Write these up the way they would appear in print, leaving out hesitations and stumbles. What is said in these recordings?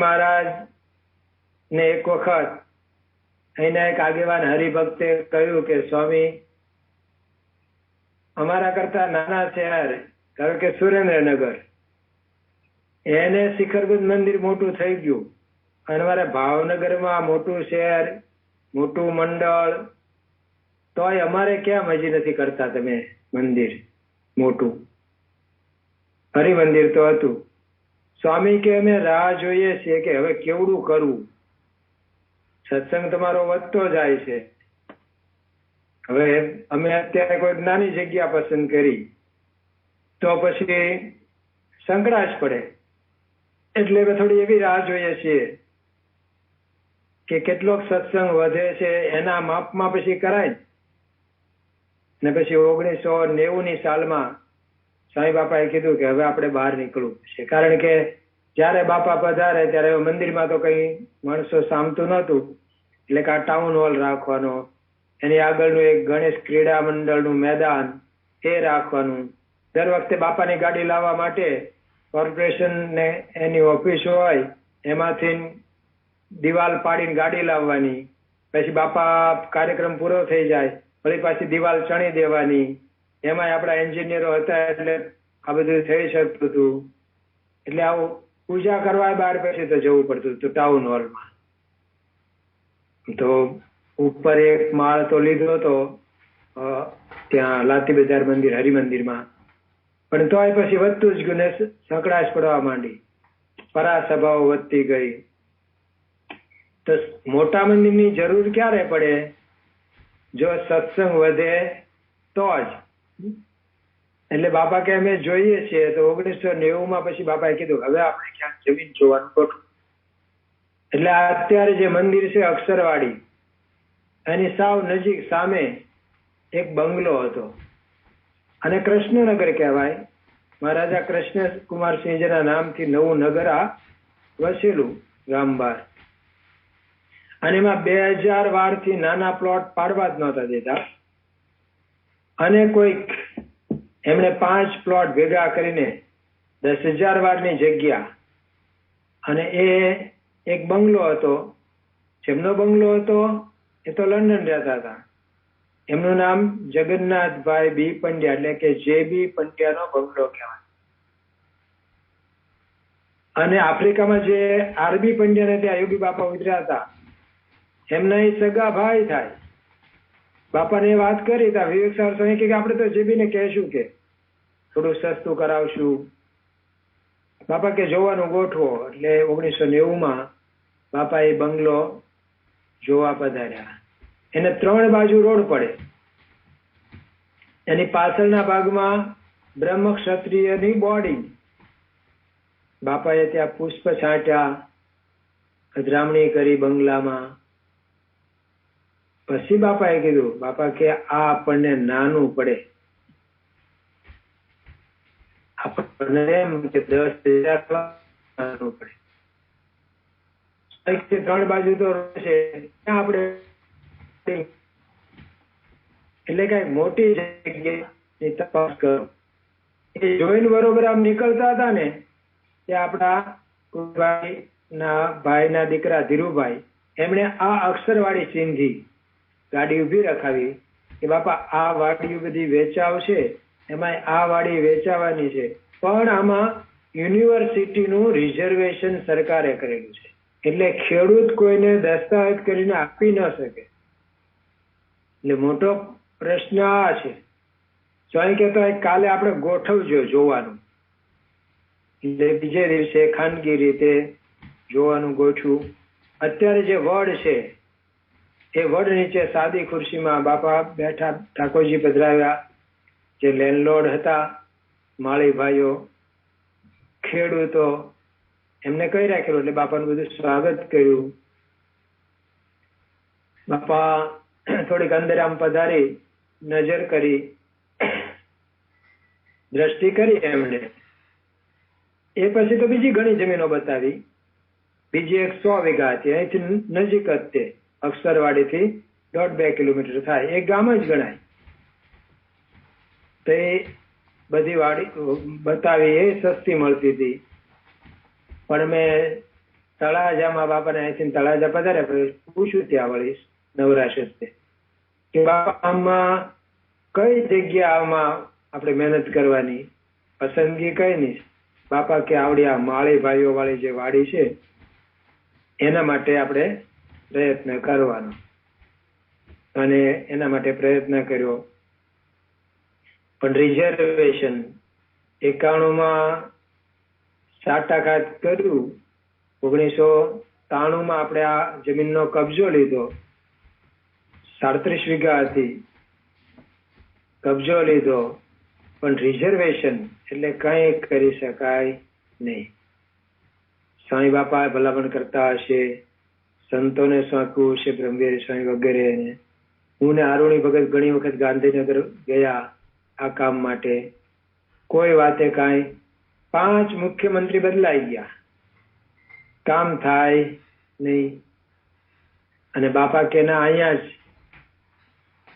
મહારાજ ને એક વખત અહીંના એક આગેવાન હરિભક્તે કહ્યું કે સ્વામી, અમારા કરતા નાના શહેર ધારો કે સુરેન્દ્રનગર, એને શિખરગંજ મંદિર મોટું થઈ ગયું, અને અમારા ભાવનગરમાં મોટું શહેર, મોટું મંડળ, તોય અમારે ક્યાં મજી નથી કરતા તમે મંદિર મોટું. હરિમંદિર તો હતું. સ્વામી કે અમે રાહ જોઈએ છીએ કે હવે કેવડું કરવું, સત્સંગ તમારો વધતો જાય છે, હવે અમે અત્યારે કોઈ નાની જગ્યા પસંદ કરી તો પછી સંકળાશ પડે, એટલે અમે થોડી એવી રાહ જોઈએ છીએ કે કેટલોક સત્સંગ વધે છે એના માપમાં પછી કરાય ને. પછી 1990ની સાલમાં સાંઈ બાપાએ કીધું કે હવે આપણે બહાર નીકળવું છે, કારણ કે જયારે બાપા પધારે ત્યારે મંદિરમાં તો કઈ માણસો સામતું નહોતું, એટલે કે આ ટાઉન હોલ રાખવાનો, એની આગળનું એક ગણેશ ક્રીડા મંડળનું મેદાન એ રાખવાનું, દર વખતે બાપાની ગાડી લાવવા માટે કોર્પોરેશન ને એની ઓફિસ હોય એમાંથી દિવાલ પાડીને ગાડી લાવવાની, પછી બાપા કાર્યક્રમ પૂરો થઈ જાય વળી પાછી દિવાલ ચણી દેવાની, એમાં આપણા એન્જિનિયરો હતા એટલે આ બધું થઈ શકતું હતું. એટલે આવું પૂજા કરવા બહાર પછી તો જવું પડતું હતું ટાઉન હોલમાં. તો ઉપર એક માળ તો લીધો હતો ત્યાં લાતી બજાર મંદિર હરિમંદિરમાં, પણ તોય પછી વધતું જ ગયું ને સંકળાશ પડવા માંડી, પરાસભાઓ વધતી ગઈ. તો મોટા મંદિરની જરૂર ક્યારે પડે? જો સત્સંગ વધે તો જ. એટલે બાપા કે અમે જોઈએ છીએ. તો 1990માં પછી બાપાએ કીધું હવે આપણે ક્યાંક જમીન જોવાનું ગોઠવું. એટલે અત્યારે જે મંદિર છે અક્ષરવાડી, એની સાવ નજીક સામે એક બંગલો હતો, અને કૃષ્ણનગર કહેવાય. મહારાજા કૃષ્ણકુમારસિંહજીના નામથી નવું નગર આ વસેલું ગામ બહાર. અને એમાં 2000 વારથી નાના પ્લોટ પાડવા જ નહોતા દેતા, અને કોઈક એમણે 5 પ્લોટ ભેગા કરીને 10,000 વારની જગ્યા, અને એ એક બંગલો હતો. જેમનો બંગલો હતો એ તો લંડન રહેતા હતા. એમનું નામ જગન્નાથભાઈ બી પંડ્યા, એટલે કે જે.બી. પંડ્યાનો બંગલો કહેવાય. અને આફ્રિકામાં જે આર.બી. પંડ્યાને ત્યાં યોગી બાપા ઉતર્યા હતા, એમના એ સગા ભાઈ થાય. બાપાને વાત કરી તા વિવેક સ્વામી કે આપણે તો જેબીને કહેશું કે થોડું સસ્તું કરાવશું. બાપા કે જોવાનું ગોઠવો. એટલે 1990માં બાપા એ બંગલો જોવા પધાર્યા. એને 3 બાજુ રોડ પડે. એની પાછળના ભાગમાં બ્રહ્મ ક્ષત્રિયની બોડી. બાપાએ ત્યાં પુષ્પ છાંટ્યા, પધરામણી કરી બંગલામાં. પછી બાપાએ કીધું, બાપા કે આ આપણને નાનું પડે, આપણને એમ કે 10,000 નાનું પડે. 3 બાજુ તો છે ત્યાં આપણે, એટલે કઈ મોટી જગ્યાની તપાસ કરો. એ જોઈને બરોબર આમ નીકળતા હતા ને, તે આપણા ભાઈના દીકરા ધીરુભાઈ, એમણે આ અક્ષરવાડી સિંધી ગાડી ઉભી રખાવી કે બાપા આ વાડીઓ બધી વેચાવશે, એમાં આ વાડી વેચાવાની છે, પણ આમાં યુનિવર્સિટીનું રિઝર્વેશન સરકારે કરેલું છે, એટલે ખેડૂત કોઈને દસ્તાવેજ કરીને આપી ન શકે. એટલે મોટો પ્રશ્ન આ છે. સ્વામી કહેતો કાલે આપણે ગોઠવજો જોવાનું. એટલે બીજે દિવસે ખાનગી રીતે જોવાનું ગોઠવું. અત્યારે જે વડ છે એ વડ નીચે સાદી ખુરશીમાં બાપા બેઠા, ઠાકોરજી પધરાવ્યા. જે લેન્ડલોર્ડ હતા, માળી ભાઈઓ, ખેડૂતો, એમને કહી રાખેલું. એટલે બાપાનું બધું સ્વાગત કર્યું. બાપા થોડીક અંદર આમ પધારી, નજર કરી, દ્રષ્ટિ કરી એમને. એ પછી તો બીજી ઘણી જમીનો બતાવી. બીજી 100 વીઘા હતી, અહીંથી નજીક જ તે અક્ષરવાડીથી 1.5-2 કિલોમીટર થાય, એક ગામ જ ગણાય. તો એ બધી વાડી બતાવી. એ સસ્તી મળતી હતી, પણ મેં તળાજામાં બાપાને અહીંથી તળાજા પધારે પૂછ્યું ત્યાં વળી નવરાશ કે બાપા આમાં કઈ જગ્યામાં આપણે મહેનત કરવાની, પસંદગી કઈ નહીં. બાપા કે આવડી આ માળી ભાઈઓ વાળી જે વાડી છે એના માટે આપણે પ્રયત્ન કરવાનો. અને એના માટે પ્રયત્ન કર્યો. પણ રિઝર્વેશન 91માં 60% કર્યું. 1993માં આપણે આ જમીનનો કબજો લીધો. 37 વીઘા હતી, કબજો લીધો. પણ રિઝર્વેશન એટલે કઈ કરી શકાય નહીં. સ્વામી બાપા ભલામણ કરતા હશે, સંતોને સોંપ્યું હશે, બ્રહ્મવિહારી સ્વામી વગેરે. હું ને આરુણી ભગત ઘણી વખત ગાંધીનગર ગયા આ કામ માટે. કોઈ વાતે કાંઈ 5 મુખ્યમંત્રી બદલાઈ ગયા, કામ થાય નહીં. અને બાપા કે ના અહીંયા જ.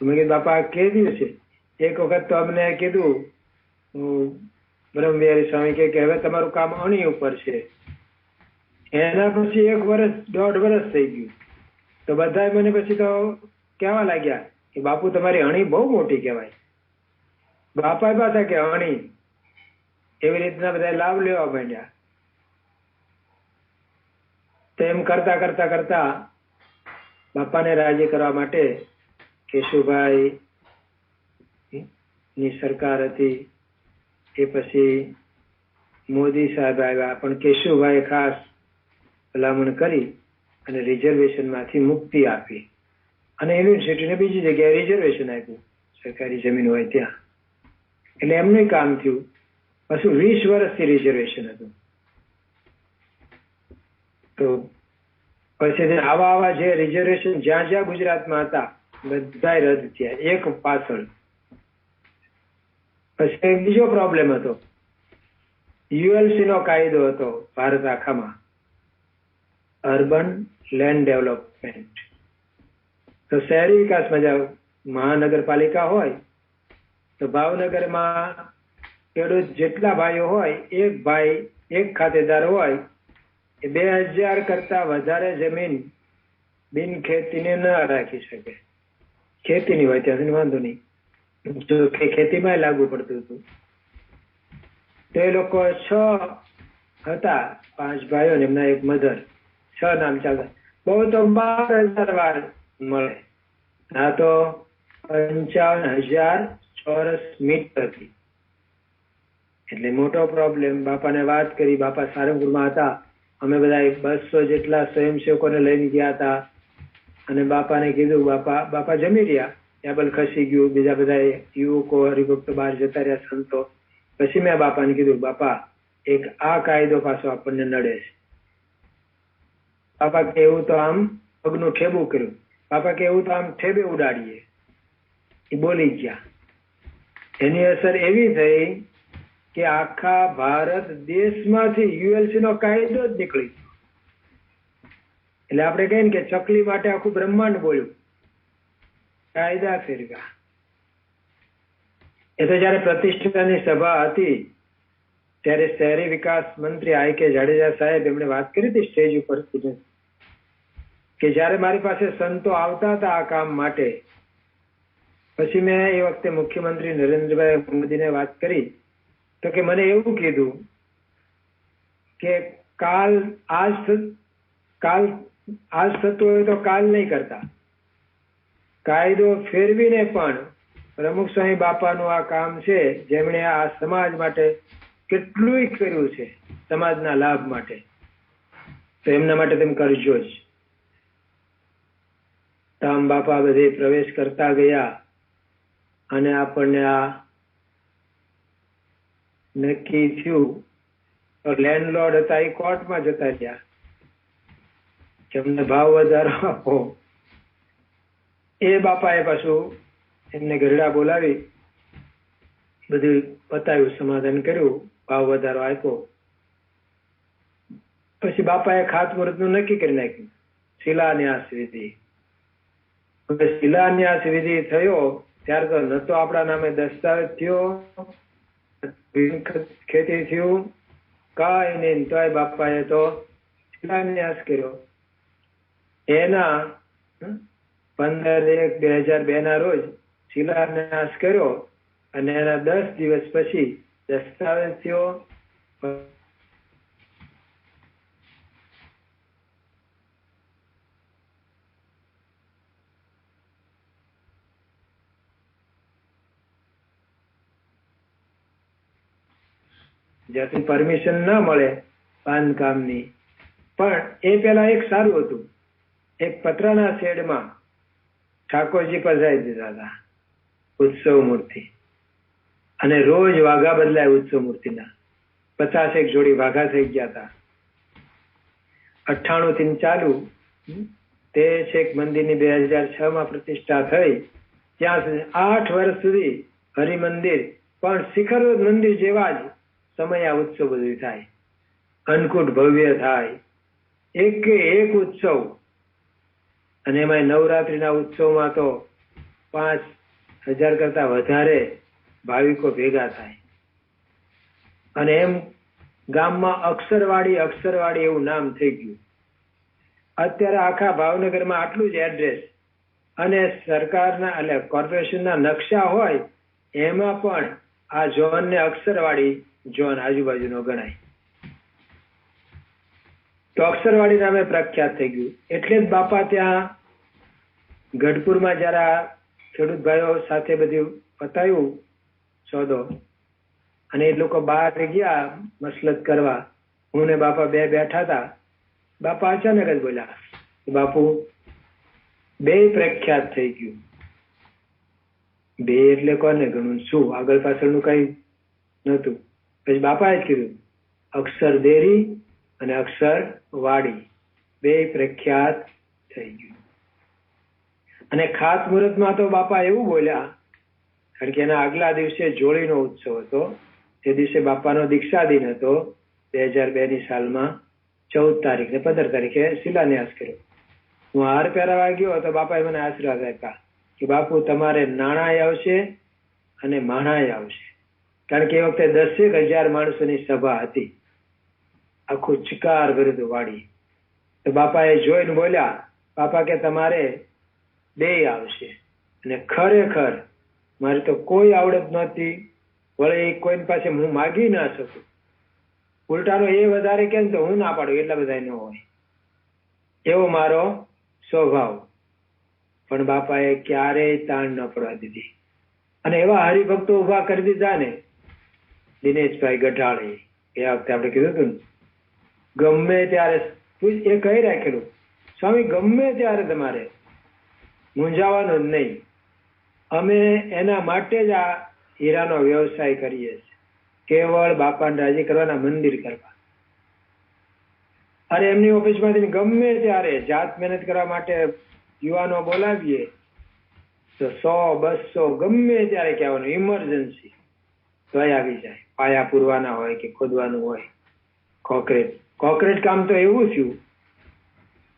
મેં કીધું બાપા કે દિવસે? એક વખત તો અમને કીધું બ્રહ્મવિહારી સ્વામી કે હવે તમારું કામ અણી ઉપર છે. એના પછી 1 વર્ષ 1.5 વર્ષ થઈ ગયું. તો બધા મને પછી તો કહેવા લાગ્યા કે બાપુ તમારી અણી બહુ મોટી કહેવાય. બાપા પાછા કે અણી, એવી રીતના બધા લાભ લેવા માંડ્યા. તેમ કરતા કરતા કરતા બાપાને રાજી કરવા માટે કેશુભાઈ ની સરકાર હતી. એ પછી મોદી સાહેબ આવ્યા. પણ કેશુભાઈ ખાસ ભલામણ કરી અને રિઝર્વેશન માંથી મુક્તિ આપી. અને યુનિવર્સિટીને બીજી જગ્યાએ રિઝર્વેશન આપ્યું, સરકારી જમીન હોય ત્યાં. એટલે એમનું કામ થયું. પાછું 20 વર્ષથી રિઝર્વેશન હતું. તો પછી આવા જે રિઝર્વેશન જ્યાં જ્યાં ગુજરાતમાં હતા બધા રદ થયા, એક પાછળ. પછી બીજો પ્રોબ્લેમ હતો, યુએલસી નો કાયદો હતો ભારત આખામાં, અર્બન લેન્ડ ડેવલપમેન્ટ. તો શહેરી વિકાસમાં મહાનગરપાલિકા હોય તો ભાવનગરમાં ખેડૂત જેટલા ભાઈઓ હોય, એક ભાઈ એક ખાતેદાર હોય, એ 2000 કરતા વધારે જમીન બિન ખેતીને ન રાખી શકે. ખેતીની હોય ત્યાં વાંધો નહીં, જો ખેતીમાં લાગુ પડતું હતું. તો એ લોકો 6 હતા, 5 ભાઈઓ ને એમના એક મધર, 6 નામ ચાલતા. બહુ તો 12,000 વાર મળે. આ તો 55,000 ચોરસ મીટર હતી. એટલે મોટો પ્રોબ્લેમ. બાપાને વાત કરી. બાપા સારંગપુરમાં હતા. અમે બધા 200 જેટલા સ્વયંસેવકોને લઈને ગયા હતા. અને બાપાને કીધું, બાપા જમી રહ્યા, ટેબલ ખસી ગયું, બીજા બધા યુવકો હરિભક્તો બહાર જતા રહ્યા, સંતો. પછી મેં બાપાને કીધું, બાપા એક આ કાયદો પાછો આપણને નડે છે. બાપા કે એવું તો આમ પગનું ઠેબું કર્યું. બાપા કે એવું તો આમ ઠેબે ઉડાડીએ. એ બોલી ગયા. એની અસર એવી થઈ કે આખા ભારત દેશમાંથી યુએલસી નો કાયદો જ નીકળી ગયો. એટલે આપણે કહીએ ને કે ચકલી માટે આખું બ્રહ્માંડ બોલ્યું, કાયદા ફેરવ્યા. એ તો જયારે પ્રતિષ્ઠાની સભા હતી ત્યારે શહેરી વિકાસ મંત્રી આઈ કે જાડેજા સાહેબ એમણે વાત કરી હતી સ્ટેજ ઉપર કે જયારે મારી પાસે સંતો આવતા હતા આ કામ માટે, પછી મેં એ વખતે મુખ્યમંત્રી નરેન્દ્રભાઈ મોદીને વાત કરી તો કે મને એવું કીધું કે આજ થતું હોય તો કાલ નહીં કરતા. કાયદો ફેરવીને પણ પ્રમુખ સ્વામી બાપાનું આ કામ છે, જેમણે આ સમાજ માટે કેટલું કર્યું છે, સમાજના લાભ માટે, તો એમના માટે તેમ કરજો જ. આમ બાપા બધે પ્રવેશ કરતા ગયા અને આપણને આ નક્કી થયું. લેન્ડલોર્ડ હતા એ કોર્ટમાં જતા રહ્યા, જેમને ભાવ વધારો આપો. એ બાપાએ પાછું એમને ગરડા બોલાવી બધું બતાવ્યું, સમાધાન કર્યું, ભાવ વધારો આપ્યો. પછી બાપાએ ખાતમુહૂર્તનું નક્કી કરી નાખ્યું, શિલાન્યાસ વિધિ. હવે શિલાન્યાસ વિધિ થયો ત્યારે તો ન તો આપણા નામે દસ્તાવેજ થયો, ખેતી થયું, કાંઈ નહીં. તોય બાપાએ તો શિલાન્યાસ કર્યો. એના 15/1/2002 ના રોજ શિલાન્યાસ કર્યો અને એના 10 દિવસ પછી દસ્તાવેજ થયો. જ્યાંથી પરમિશન ના મળે બાંધકામની, પણ એ પેલા એક સારું હતું. એક પતરાના શેડમાં ઠાકોરજી પધરાઈ દીધા હતા ઉત્સવ મૂર્તિ, અને રોજ વાઘા બદલાય ઉત્સવ મૂર્તિના. 50 જોડી વાઘા થઈ ગયા હતા. 98 થી ચાલુ તે છેક મંદિરની 2006 માં પ્રતિષ્ઠા થઈ. ત્યાં સુધી 8 વર્ષ સુધી હરિમંદિર પણ શિખર મંદિર જેવા જ સમય આ ઉત્સવ બધું થાય, અન્નકૂટ ભવ્ય થાય, એક ઉત્સવ. અને એમાં નવરાત્રીના ઉત્સવમાં તો 5000 કરતા વધારે ભાવિકો ભેગા થાય. અને એમ ગામમાં અક્ષરવાડી એવું નામ થઈ ગયું. અત્યારે આખા ભાવનગરમાં આટલું જ એડ્રેસ અને સરકારના એટલે કોર્પોરેશનના નકશા હોય એમાં પણ આ ઝોનને અક્ષરવાડી ઝોન આજુબાજુનો ગણાય. તો અક્ષરવાડી નામે પ્રખ્યાત થઈ ગયું. એટલે જ બાપા ત્યાં ગઢપુરમાં જરા ખેડૂત ભાઈઓ સાથે બધું પતાવ્યું સોદો, અને એ લોકો બહાર ગયા મસલત કરવા. હું ને બાપા બે બેઠા હતા. બાપા અચાનક જ બોલ્યા, બાપુ બે પ્રખ્યાત થઈ ગયું. બે એટલે કોને ગણું, શું આગળ પાછળનું કઈ નહોતું. પછી બાપાએ જ કીધું અક્ષર દેરી અને અક્ષર વાડી બે પ્રખ્યાત થઈ ગયું. અને ખાતમુહૂર્તમાં તો બાપા એવું બોલ્યા, કારણ કે એના આગલા દિવસે જોડીનો ઉત્સવ હતો. તે દિવસે બાપાનો દીક્ષા દિન હતો 2002ની સાલમાં 14 તારીખ ને 15 તારીખે શિલાન્યાસ કર્યો. હું હાર પહેરાવા ગયો તો બાપાએ મને આશીર્વાદ આપ્યા કે બાપુ તમારે નાણાંય આવશે અને માણાય આવશે. કારણ કે એ વખતે 10,000 માણસોની સભા હતી, આખું ચિકાર ભરેલું વાડી. તો બાપાએ જોઈને બોલ્યા, બાપા કે તમારે બે આવશે. અને ખરેખર મારે તો કોઈ આવડત નહોતી, વળી કોઈની પાસે હું માગી ના શકું. ઉલટાનો એ વધારે કેમ તો હું ના પાડું, એટલા બધા ન હોય એવો મારો સ્વભાવ. પણ બાપાએ ક્યારેય તાણ ન પડવા દીધી. અને એવા હરિભક્તો ઉભા કરી દીધા ને, દિનેશભાઈ ગઢાળે, એ વખતે આપણે કીધું હતું ને, ગમે ત્યારે એ કહી રાખેલું, સ્વામી ગમે ત્યારે તમારે મૂંઝાવાનું જ નહીં, અમે એના માટે જ આ હીરાનો વ્યવસાય કરીએ છીએ, કેવળ બાપાને રાજી કરવાના, મંદિર કરવા. અરે એમની ઓફિસમાંથી ગમે ત્યારે જાત મહેનત કરવા માટે યુવાનો બોલાવીએ તો 100-200 ગમે ત્યારે કહેવાનું, ઇમરજન્સી તો આવી જાય. પાયા પૂરવાના હોય કે ખોદવાનું હોય, કોન્ક્રીટ કામ તો એવું થયું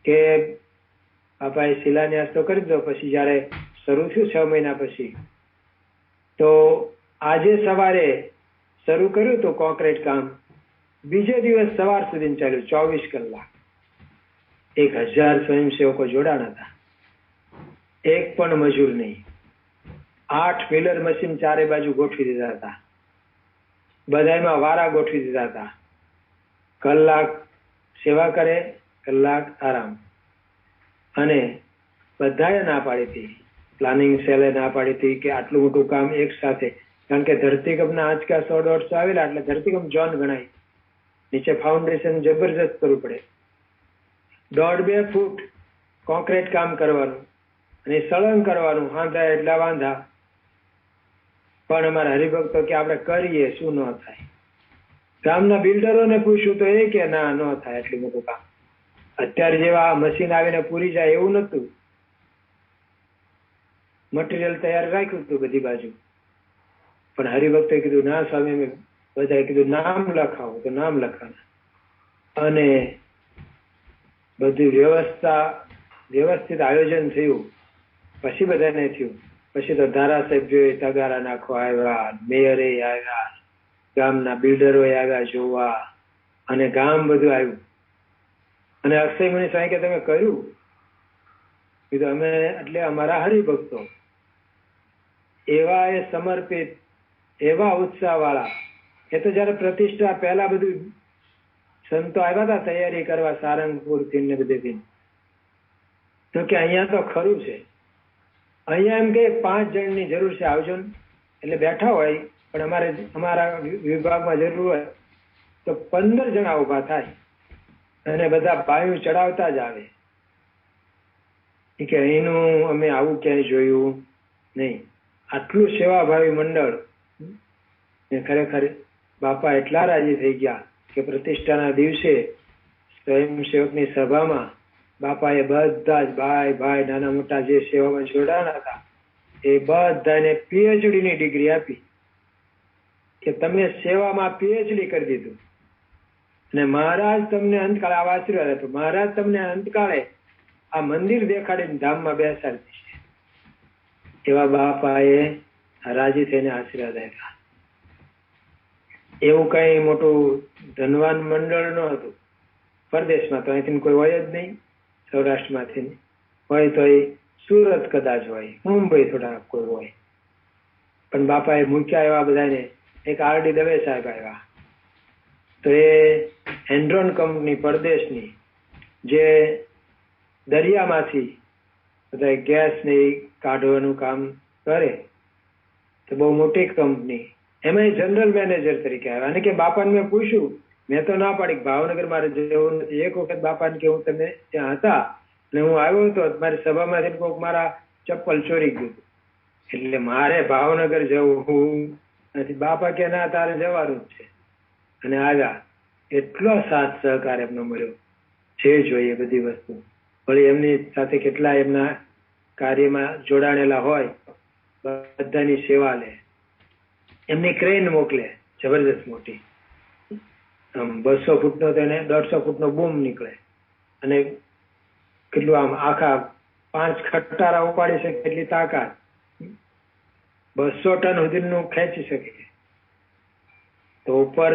કે બાપાએ શિલાન્યાસ તો કરી દીધો. પછી જયારે શરૂ થયું 6 મહિના પછી, તો આજે સવારે શરૂ કર્યું તો કોન્ક્રીટ કામ બીજે દિવસ સવાર સુધી ચાલ્યું 24 કલાક. 1000 સ્વયંસેવકો જોડાણા હતા, એક પણ મજૂર નહીં. 8 મિલર મશીન ચારે બાજુ ગોઠવી દીધા હતા, બધામાં વારા ગોઠવી દીધા હતા. કલાક સેવા કરે, કલાક આરામ. અને બધાએ ના પાડી હતી, પ્લાનિંગ સેલે ના પાડી હતી કે આટલું મોટું કામ એક સાથે, કારણ કે ધરતીકંપના આંચકા 100-150 આવેલા એટલે ધરતીકંપ ઝોન ગણાય. નીચે ફાઉન્ડેશન જબરજસ્ત કરવું પડે. 1.5-2 ફૂટ કોન્ક્રીટ કામ કરવાનું અને સળંગ કરવાનું, વાંધા એટલા વાંધા. પણ અમારા હરિભક્તો કે આપણે કરીએ, શું ન થાય. ગામના બિલ્ડરોને પૂછ્યું તો એ કે ના, ન થાય એટલું મોટું કામ. અત્યારે જેવા મશીન આવીને પૂરી જાય એવું નતું. મટીરિયલ તૈયાર રાખ્યું હતું બધી બાજુ, પણ હરિભક્તોએ કીધું ના સ્વામી, મેં બધાએ કીધું નામ લખાવો, તો નામ લખાના. અને બધું વ્યવસ્થિત આયોજન થયું. પછી બધાને થયું. પછી તો ધારાસભ્યોએ તગારા નાખવા આવ્યા, મેયરે આવ્યા, ગામના બિલ્ડરો આવ્યા જોવા, અને ગામ બધું આવ્યું. અને અક્ષય મુનિ સ્વામી કે તમે કર્યું? કીધું અમે એટલે અમારા હરિભક્તો એવા એ સમર્પિત, એવા ઉત્સાહ વાળા. એ તો જયારે પ્રતિષ્ઠા પહેલા બધું સંતો આવ્યા હતા તૈયારી કરવા સારંગપુર થી ને બધેથી, તો કે અહીંયા તો ખરું છે, અહીંયા એમ કે 5 જણની જરૂર છે, આવજો ને. એટલે બેઠા હોય પણ અમારા વિભાગમાં જરૂર હોય તો 15 જણા ઉભા થાય અને બધા પાયું ચડાવતા જ આવે. કે અહીંનું અમે આવું ક્યાંય જોયું નહીં. આટલું સેવાભાવી મંડળ. ખરેખર બાપા એટલા રાજી થઈ ગયા કે પ્રતિષ્ઠાના દિવસે સ્વયંસેવકની સભામાં બાપાએ બધા જ ભાઈ નાના મોટા જે સેવામાં જોડાણા હતા એ બધાને PhD ની ડિગ્રી આપી કે તમે સેવામાં PhD કરી દીધું. અને મહારાજ તમને અંતકાળે આવા આશીર્વાદ આપ્યો. મહારાજ તમને અંતકાળે આ મંદિર દેખાડીને ધામમાં બેસાડી દેશે. એવા બાપાએ રાજી થઈને આશીર્વાદ આપ્યા. એવું કઈ મોટું ધનવાન મંડળ ન હતું. પરદેશમાં તો અહીંથી કોઈ હોય જ નહીં, સૌરાષ્ટ્રમાંથી હોય તો સુરત કદાચ હોય, મુંબઈ થોડા કોઈ હોય. પણ બાપાએ મૂક્યા એવા બધાને. એક RD દવે સાહેબ આવ્યા તો એ એન્ડ્રોન કંપની પરદેશની જે દરિયામાંથી બધા ગેસ ને કાઢવાનું કામ કરે, તો બહુ મોટી કંપની, એમાં જનરલ મેનેજર તરીકે આવ્યા. અને કે બાપાને મેં પૂછ્યું, મેં તો ના પાડી ભાવનગર મારે જવું નથી. એક વખત બાપાને કે હું તમે ત્યાં હતા અને હું આવ્યો હતો, મારી સભામાંથી કોઈક મારા ચપ્પલ ચોરી ગયું એટલે મારે ભાવનગર જવું નથી. બાપા કે ના, તારે જવાનું જ છે. અને આવ્યા. એટલો સાથ સહકાર એમનો મળ્યો, જે જોઈએ બધી વસ્તુ. વળી એમની સાથે કેટલા એમના કાર્યમાં જોડાણેલા હોય બધાની સેવા લે. એમની ક્રેન મોકલે જબરદસ્ત મોટી, 200 ફૂટનો તો એને 150 ફૂટનો બૂમ નીકળે અને કેટલું આમ આખા 5 ખટારા ઉપાડી શકે એટલી તાકાત, 200 ટન સુધીનું ખેંચી શકે. તો ઉપર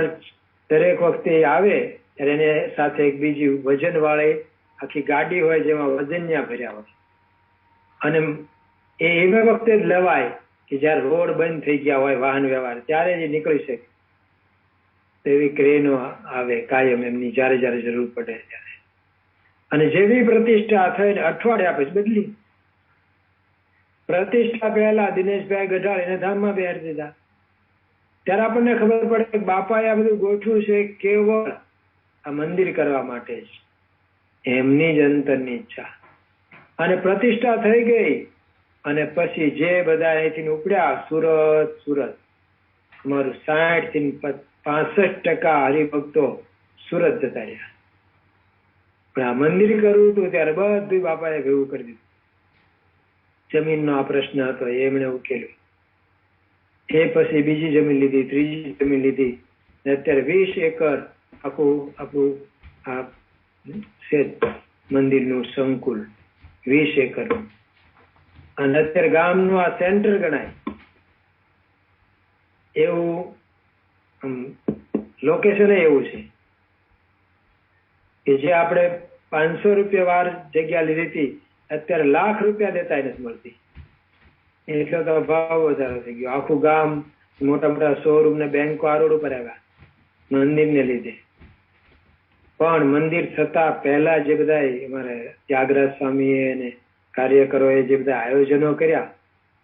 દરેક વખતે આવે ત્યારે એને સાથે એક બીજી વજન વાળી આખી ગાડી હોય જેમાં વજનિયા ભર્યા હોય. અને એ એવા વખતે જ લેવાય કે જયારે રોડ બંધ થઈ ગયા હોય વાહન વ્યવહાર, ત્યારે જ નીકળી શકે. એવી ક્રેનો આવે કાયમ એમની, જયારે જરૂર પડે ત્યારે. અને જેવી પ્રતિષ્ઠા થઈને અઠવાડિયા પછી બદલી. પ્રતિષ્ઠા પહેલા દિનેશભાઈ ગઢાળ એને ધામમાં બેહાડી દીધા. ત્યારે આપણને ખબર પડે કે બાપાએ આ બધું ગોઠવું છે કેવળ આ મંદિર કરવા માટે જ, એમની જ અંતરની ઈચ્છા. અને પ્રતિષ્ઠા થઈ ગઈ અને પછી જે બધા અહીંથી ઉપડ્યા, સુરત અમારું 60 થી 65% હરિભક્તો સુરત જતા રહ્યા. પણ આ મંદિર કરવું હતું ત્યારે બધું બાપાએ ભેગું કરી દીધું. જમીનનો આ પ્રશ્ન હતો એમણે ઉકેલ્યો. એ પછી બીજી જમીન લીધી, ત્રીજી જમીન લીધી, અત્યારે 20 એકર આખું આપણું આ છે મંદિરનું સંકુલ, 20 એકર. અને અત્યારે ગામનું આ સેન્ટર ગણાય એવું લોકેશન એવું છે કે જે આપણે 500 રૂપિયા વાર જગ્યા લીધી હતી, અત્યારે ₹1,00,000 દેતા નથી મળતી. એટલો તો ભાવ વધારો થઈ ગયો. આખું ગામ, મોટા મોટા શોરૂમ ને બેંકો આ રોડ ઉપર આવ્યા મંદિરને લીધે. પણ મંદિર થતા પહેલા જે બધા અમારે ત્યાગરાજ સ્વામીએ અને કાર્યકરોએ જે બધા આયોજનો કર્યા,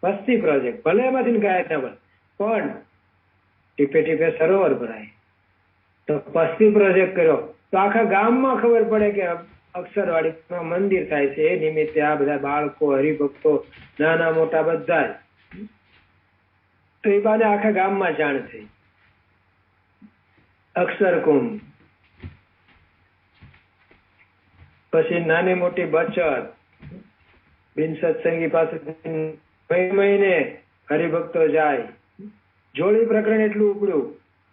વસ્તી પ્રોજેક્ટ, ભલે એમાંથી ગાયબ ના બને પણ ટીપે ટીપે સરોવર ભરાય, તો વસ્તી પ્રોજેક્ટ કર્યો તો આખા ગામમાં ખબર પડે કે અક્ષરવાડીમાં મંદિર થાય છે. એ નિમિત્તે આ બધા બાળકો, હરિભક્તો, નાના મોટા બધા, તો એ બાદ આખા ગામમાં જાણ થઈ. અક્ષરકુંભ, પછી નાની મોટી બચત, બિન સત્સંગી પાસે મહિને હરિભક્તો જાય. જોડી પ્રકરણ એટલું ઉપડ્યું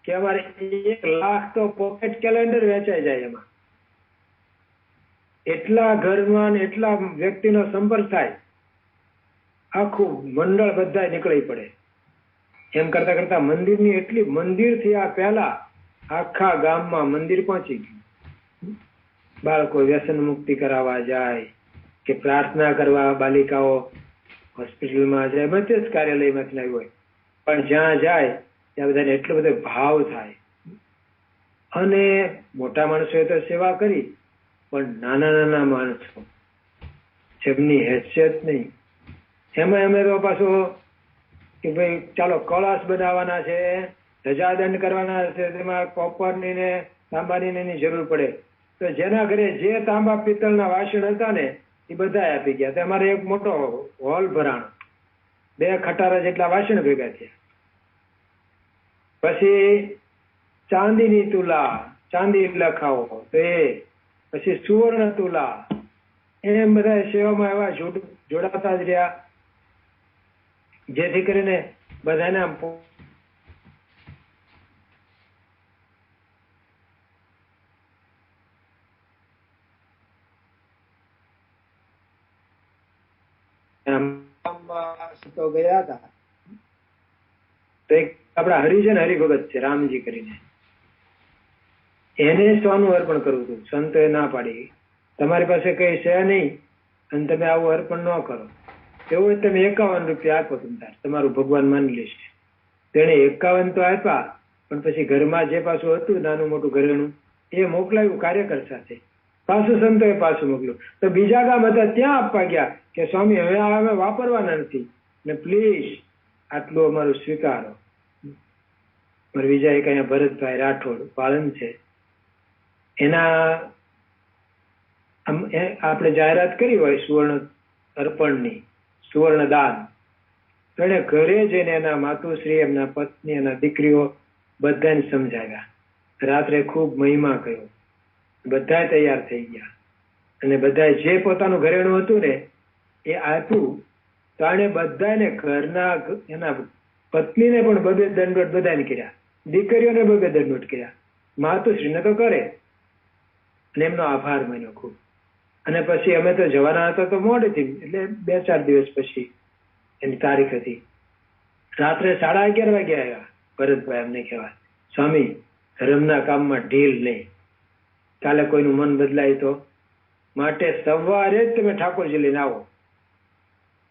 કે અમારે 1,00,000 તો પોકેટ કેલેન્ડર વેચાઈ જાય એમાં. એટલા ઘરમાં એટલા વ્યક્તિનો સંપર્ક થાય, આખું મંડળ બધા નીકળી પડે. એમ કરતા કરતા મંદિરની એટલી, મંદિર થી આ પહેલા આખા ગામમાં મંદિર પહોંચી ગયું. બાળકો વ્યસન મુક્તિ કરાવવા જાય કે પ્રાર્થના કરવા બાલિકાઓ હોસ્પિટલમાં જાય, બધે જ કાર્યાલયમાંથી આવ્યું હોય, પણ જ્યાં જાય ત્યાં બધાને એટલો બધો ભાવ થાય. અને મોટા માણસોએ તો સેવા કરી, પણ નાના નાના માણસો જેમની હેસિયત નહીં, એમાં અમે તો પાછું કે ભાઈ ચાલો કળશ બનાવવાના છે, ધજાદંડ કરવાના છે, તેમાં કોપરની ને તાંબાની એની જરૂર પડે, તો જેના ઘરે જે તાંબા પિત્તળના વાસણ હતા ને એ બધા આપી ગયા. તો અમારે એક મોટો હોલ ભરાણો, 2 ખટારા જેટલા વાસણ ભેગા થયા. પછી ચાંદીની તુલા, ચાંદી લખાવો તો એ, પછી સુવર્ણ તુલા, એમ બધા સેવામાં એવા જોડાતા જ રહ્યા, જેથી કરીને બધાને ગયા હતા. તો એક આપડા હરિજન હરિભગત છે રામજી કરીને, એને સોનું અર્પણ કરવું હતું. સંતોએ ના પાડી, તમારી પાસે કઈ છે નહીં અને તમે આવું અર્પણ ન કરો, એવું તમે 51 રૂપિયા આપો, તમારું ભગવાન માની લેશે. તેને 51 તો આપ્યા, પણ પછી ઘરમાં જે પાછું હતું નાનું મોટું ઘરેણું એ મોકલાયું કાર્યકર સાથે, પાછું સંતોએ પાછું મોકલ્યું. તો બીજા ગામ હતા ત્યાં આપવા ગયા કે સ્વામી હવે અમે વાપરવાના નથી ને પ્લીઝ આટલું અમારું સ્વીકારો. બીજા એક અહીંયા ભરતભાઈ રાઠોડ પાલન છે, એના આપણે જાહેરાત કરી હોય સુવર્ણ અર્પણની, સુવર્ણ દાન, તો એને ઘરે જઈને એના માતુશ્રી, એમના પત્ની, એના દીકરીઓ બધાને સમજાવ્યા. રાત્રે ખૂબ મહિમા કહ્યો, બધા તૈયાર થઈ ગયા અને બધા જે પોતાનું ઘરેણું હતું ને એ આપ્યું. તો આને બધાને ઘરના એના પત્નીને પણ 2 દંડવટ બધાને કર્યા, દીકરીઓને 2 દંડવટ કર્યા, માતુશ્રીને તો કરે, અને એમનો આભાર માન્યો ખૂબ. અને પછી અમે તો જવાના હતા તો મોડેથી, એટલે 2-4 દિવસ પછી એની તારીખ હતી. રાત્રે 11:30 વાગે આવ્યા ભરતભાઈ અમને કહેવા, સ્વામી ધર્મના કામમાં ઢીલ નહીં, કાલે કોઈનું મન બદલાય તો માટે સવારે જ તમે ઠાકોરજી લઈને આવો.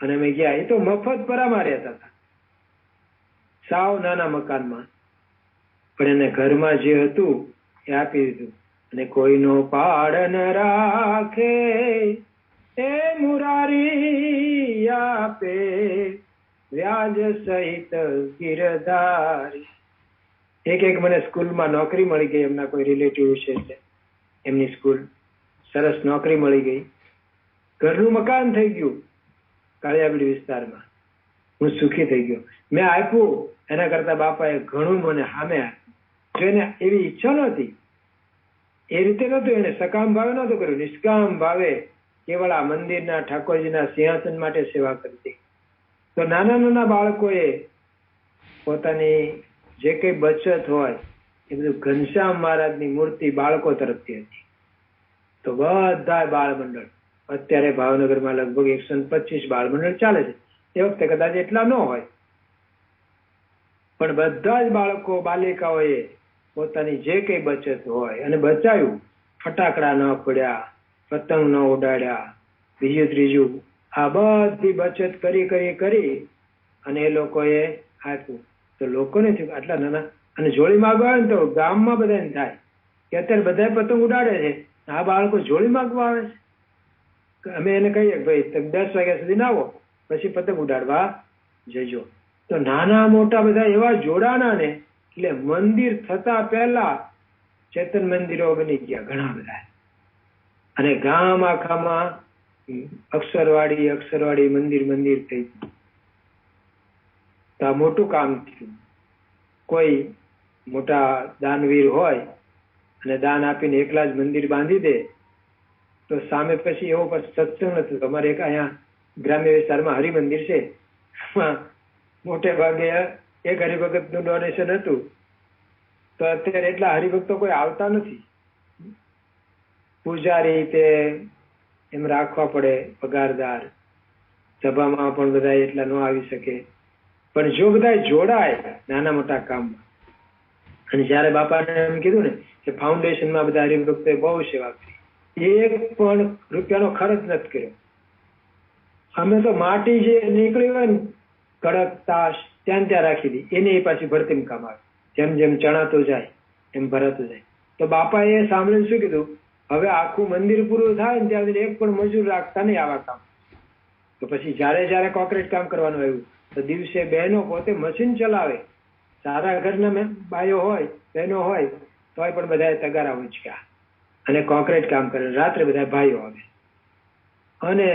અને અમે ગયા. એ તો મફત પરામાં રહેતા હતા, સાવ નાના મકાનમાં, પણ એને ઘરમાં જે હતું એ આપી દીધું. અને કોઈનો પાડન રાખે એ મુરારી આપે, વ્યાજ સહિત ગિરધારી. એક મને સ્કૂલમાં નોકરી મળી ગઈ, એમના કોઈ રિલેટિવ છે એટલે એમની સ્કૂલ, સરસ નોકરી મળી ગઈ, ઘરનું મકાન થઈ ગયું કાળિયાબીડ વિસ્તારમાં. હું સુખી થઈ ગયો. મેં આપ્યું એના કરતા બાપાએ ઘણું મને સામે આપ્યું. જો એને એવી ઈચ્છા નહોતી, એ રીતે નહોતું, એને સકામ ભાવે નહોતું કર્યું, નિષ્કામ ભાવે કેવળ આ મંદિરના ઠાકોરજીના સિંહાસન માટે સેવા કરતી. તો નાના નાના બાળકોએ પોતાની જે કઈ બચત હોય એ બધું ઘનશ્યામ મહારાજની મૂર્તિ બાળકો તરફથી હતી. તો બધા બાળ મંડળ, અત્યારે ભાવનગરમાં લગભગ 125 બાળ મંડળ ચાલે છે, એ વખતે કદાચ એટલા ન હોય, પણ બધા જ બાળકો બાલિકાઓએ પોતાની જે કઈ બચત હોય અને બચાવ્યું. ફટાકડા ન ફોડ્યા, પતંગ ન ઉડાડ્યા, બીજું ત્રીજું, આ બધી બચત કરી અને એ લોકોએ આપ્યું. તો લોકોને થયું આટલા નાના, અને જોડી માગવા આવે ને તો ગામમાં બધાને થાય કે અત્યારે બધા પતંગ ઉડાડે છે, આ બાળકો જોડી માગવા આવે છે. અમે એને કહીએ ભાઈ તમે 10 વાગ્યા સુધી ના આવો, પછી પતંગ ઉડાડવા જજો. તો નાના મોટા બધા એવા જોડાણા ને, એટલે મંદિર થતા પહેલા ચેતન મંદિરો બની ગયા ઘણા બધા. અને ગામ આખામાં અક્ષરવાડી મંદિર થઈ ગયું. તો આ મોટું કામ થયું. કોઈ મોટા દાનવીર હોય અને દાન આપીને એકલા જ મંદિર બાંધી દે તો સામે પછી એવો સત્સંગ નથી. અમારે એક અહીંયા ગ્રામ્ય વિસ્તારમાં હરિમંદિર છે, મોટે ભાગે એક હરિભગતનું ડોનેશન હતું, તો અત્યારે એટલા હરિભક્તો કોઈ આવતા નથી. પૂજારી તે એમ રાખવા પડે, પગારદાર, સભામાં પણ બધા એટલા ન આવી શકે. પણ જો બધા જોડાય નાના મોટા કામમાં, અને જયારે બાપાને એમ કીધું ને કે ફાઉન્ડેશનમાં બધા હરિભક્તોએ બહુ સેવા કરી, એક પણ રૂપિયાનો ખર્ચ નથી કર્યો. અમે તો માટી જે નીકળી હોય ને કડક તાશ ત્યાં ત્યાં રાખી દી, એની પાછી ભરતીમાં કામ આવે. જેમ જેમ ચણાતો જાય એમ ભરાતું જાય. તો બાપાએ સાંભળીને શું કીધું, હવે આખું મંદિર પૂરું થાય ને ત્યાં સુધી એક પણ મજૂર રાખતા નહીં આવા કામ. તો પછી જયારે કોન્ક્રીટ કામ કરવાનું આવ્યું તો દિવસે બહેનો પોતે મશીન ચલાવે. સારા ઘરના બાયો હોય બહેનો હોય તોય પણ બધા તગારા ઉંચક્યા અને કોન્ક્રીટ કામ કરે. રાત્રે બધા ભાઈઓ આવે. અને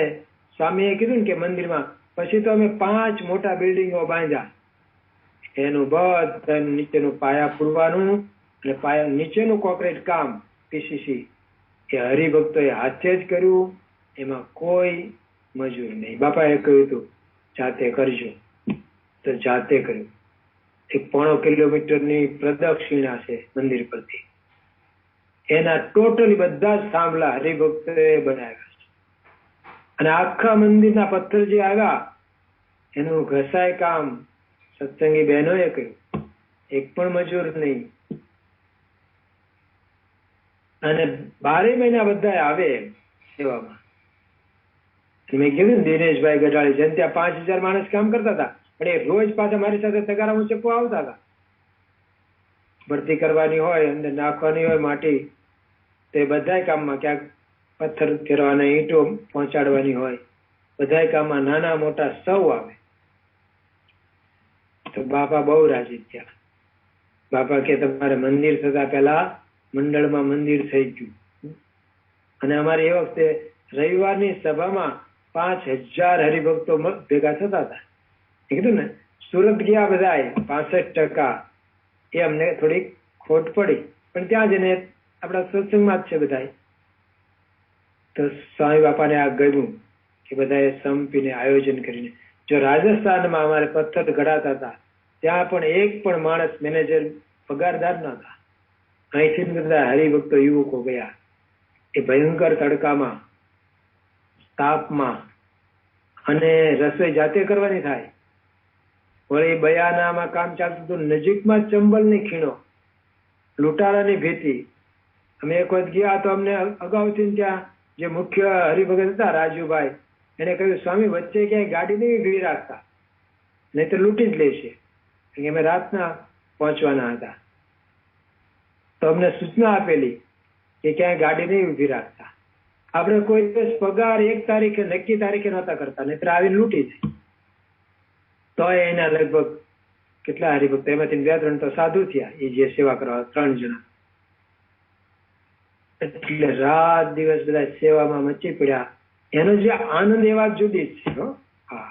સ્વામીએ કીધું ને કે મંદિરમાં પછી તો અમે 5 મોટા બિલ્ડિંગો બાંધ્યા. એનું બધા નીચેનું પાયા પૂરવાનું અને પાયા નીચેનું કોન્ક્રીટ કામ પીસીસી એ હરિભક્તોએ હાથે જ કર્યું. એમાં કોઈ મજૂર નહીં. બાપાએ કહ્યું હતું જાતે કરજો, તો જાતે કર્યું. 1.5 કિલોમીટરની પ્રદક્ષિણા છે મંદિર પરથી. એના ટોટલી બધા જ થાંભલા હરિભક્તોએ બનાવ્યા છે. અને આખા મંદિરના પથ્થર જે આવ્યા એનું ઘસાય કામ સત્સંગી બહેનોએ કર્યું. એક પણ મજૂર નહીં. અને 12 મહિના બધા આવે સેવામાં. મેં કીધું દિનેશભાઈ ગઢાળી જેમ ત્યાં 5000 માણસ કામ કરતા હતા, પણ એ રોજ પાછા મારી સાથે તગારા ઉંચકવા આવતા હતા. ભરતી કરવાની હોય, અંદર નાખવાની હોય માટી, તે બધા કામમાં, ક્યાંક પથ્થર ફેરવાના, ઈંટો પહોંચાડવાની હોય, બધા કામમાં નાના મોટા સૌ આવે. તો બાપા બહુ રાજી થયા. બાપા કે તમારે મંદિર થતા પહેલા મંડળમાં મંદિર થઈ ગયું. અને અમારે એ વખતે રવિવારની સભામાં 5000 હરિભક્તો ભેગા થતા હતા. એ કીધું ને સુરત ગયા બધાય 65%. એ અમને થોડીક ખોટ પડી, પણ ત્યાં જઈને આપણા સત્સંગમાં જ છે બધા. તો સ્વામી બાપાને આ ગમ્યું કે બધાએ સંપીને આયોજન કરીને. જો રાજસ્થાનમાં અમારે પથ્થર ઘડાતા હતા ત્યાં પણ એક પણ માણસ મેનેજર પગારદાર ન હતા. અહીંથી બધા હરિભક્તો યુવકો ગયા. એ ભયંકર તડકામાં, તાપમાં, અને રસોઈ જાતે કરવાની થાય. વળી બયાનામાં કામ ચાલતું હતું. નજીકમાં ચંબલની ખીણો, લૂંટારાની ભીતિ. અમે એક વખત ગયા તો અમને અગાઉથી ત્યાં જે મુખ્ય હરિભગત હતા રાજુભાઈ, એને કહ્યું સ્વામી વચ્ચે ક્યાંય ગાડી નહીં ઊભી રાખતા, નહીં તો લૂંટી જ લેશે. અમે રાતના પહોંચવાના હતા. તો અમને સૂચના આપેલી કે ક્યાંય ગાડી નહીં ઊભી રાખતા. આપણે કોઈ દિવસ પગાર 1 તારીખે નક્કી તારીખે નહોતા કરતા, નહીતર આવીને લૂંટી જાય. તો એના લગભગ કેટલા હરિભક્તો, એમાંથી 2-3 તો સાધુ થયા, એ જે સેવા કરવા 3 જણા. એટલે રાત દિવસ બધા સેવામાં મચી પડ્યા. એનો જે આનંદ એ વાત જુદી જ છે. હા,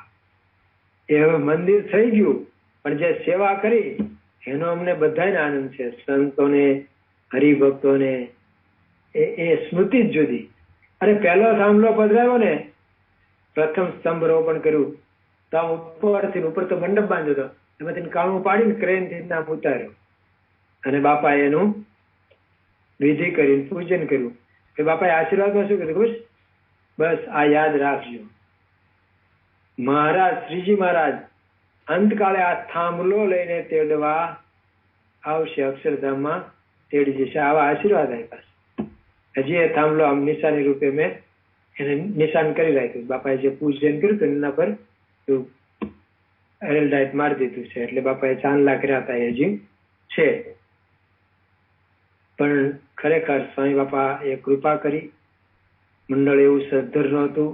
એ હવે મંદિર થઈ ગયું, પણ જે સેવા કરી એનો અમને બધાને આનંદ છે. સંતોને, હરિભક્તોને, એ સ્મૃતિ જ જુદી. અરે પહેલો થાંભલો પધરાયો ને, પ્રથમ સ્તંભ રોપણ કર્યું તો ઉપરથી, ઉપર તો મંડપ બાંધ્યો હતો, એમાંથી કાણું પાડીને ક્રેનથી નામ ઉતાર્યો અને બાપાએ એનું વિધિ કરીને પૂજન કર્યું. કે બાપાએ આશીર્વાદમાં શું કર્યું? બસ આ યાદ રાખજો, મહારાજ શ્રીજી મહારાજ અંતકાળે આ થાંભલો લઈને તેડવા આવશે, અક્ષરધામમાં તેડી જશે. આવા આશીર્વાદ આપ્યા. હજી એ થાંભલો આમ નિશાની રૂપે મેં એને નિશાન કરી રાખ્યું. બાપાએ જે પૂજન કર્યું હતું એના પર એરલડાઇટ મારી દીધું છે. એટલે બાપાએ ચાંદલા કર્યા હતા એ હજી છે. પણ ખરેખર સ્વામી બાપા એ કૃપા કરી. મંડળ એવું સદ્ધર નહોતું